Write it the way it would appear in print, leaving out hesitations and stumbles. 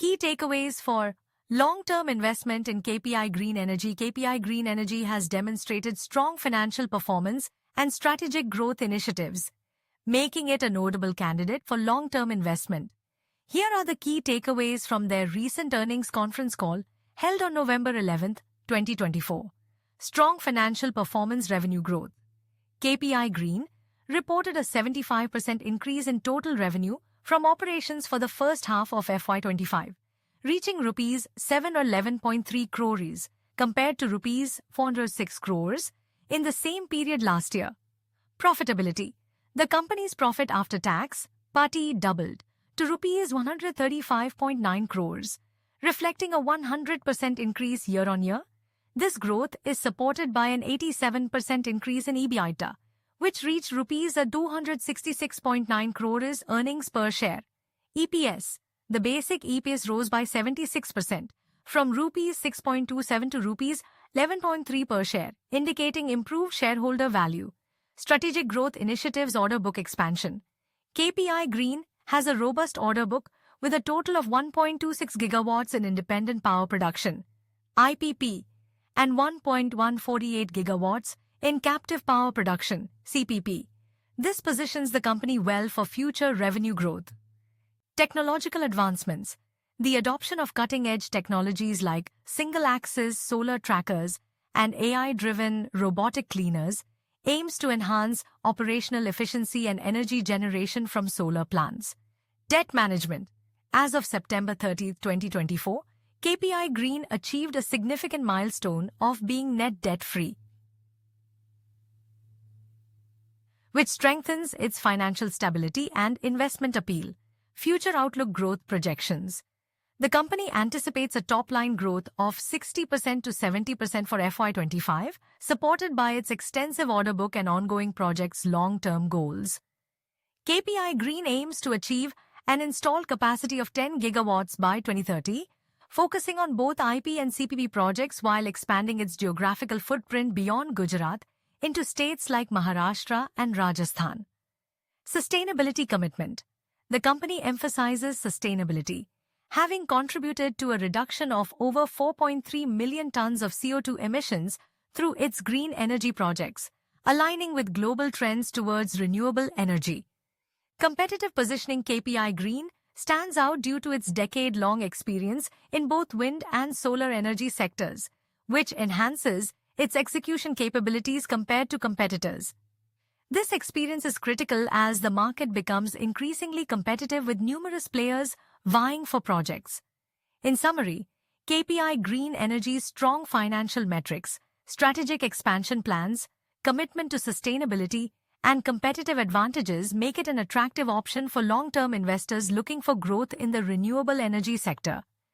Key takeaways for long-term investment in KPI Green Energy. KPI Green Energy has demonstrated strong financial performance and strategic growth initiatives, making it a notable candidate for long-term investment. Here are the key takeaways from their recent earnings conference call held on November 11, 2024. Strong financial performance. Revenue growth. KPI Green reported a 75% increase in total revenue from operations for the first half of FY25, reaching rupees 711.3 crores compared to rupees 406 crores in the same period last year. Profitability. The company's profit after tax, PAT, doubled to rupees 135.9 crores, reflecting a 100% increase year-on-year. This growth is supported by an 87% increase in EBITDA, which reached rupees 266.9 crores. Earnings per share. EPS. The basic EPS rose by 76% from rupees 6.27 to rupees 11.3 per share, indicating improved shareholder value. Strategic growth initiatives. Order book expansion. KPI Green has a robust order book with a total of 1.26 gigawatts in independent power production, IPP, and 1.148 gigawatts in captive power production, CPP. This positions the company well for future revenue growth. Technological advancements. The adoption of cutting-edge technologies like single-axis solar trackers and AI-driven robotic cleaners aims to enhance operational efficiency and energy generation from solar plants. Debt management. As of September 30, 2024, KPI Green achieved a significant milestone of being net debt-free, which strengthens its financial stability and investment appeal. Future outlook. Growth projections. The company anticipates a top-line growth of 60% to 70% for FY25, supported by its extensive order book and ongoing projects' long-term goals. KPI Green aims to achieve an installed capacity of 10 gigawatts by 2030, focusing on both IP and CPP projects while expanding its geographical footprint beyond Gujarat into states like Maharashtra and Rajasthan. Sustainability commitment. The company emphasizes sustainability, having contributed to a reduction of over 4.3 million tons of CO2 emissions through its green energy projects, aligning with global trends towards renewable energy. Competitive positioning. KPI Green stands out due to its decade-long experience in both wind and solar energy sectors, which enhances its execution capabilities compared to competitors. This experience is critical as the market becomes increasingly competitive with numerous players vying for projects. In summary, KPI Green Energy's strong financial metrics, strategic expansion plans, commitment to sustainability, and competitive advantages make it an attractive option for long-term investors looking for growth in the renewable energy sector.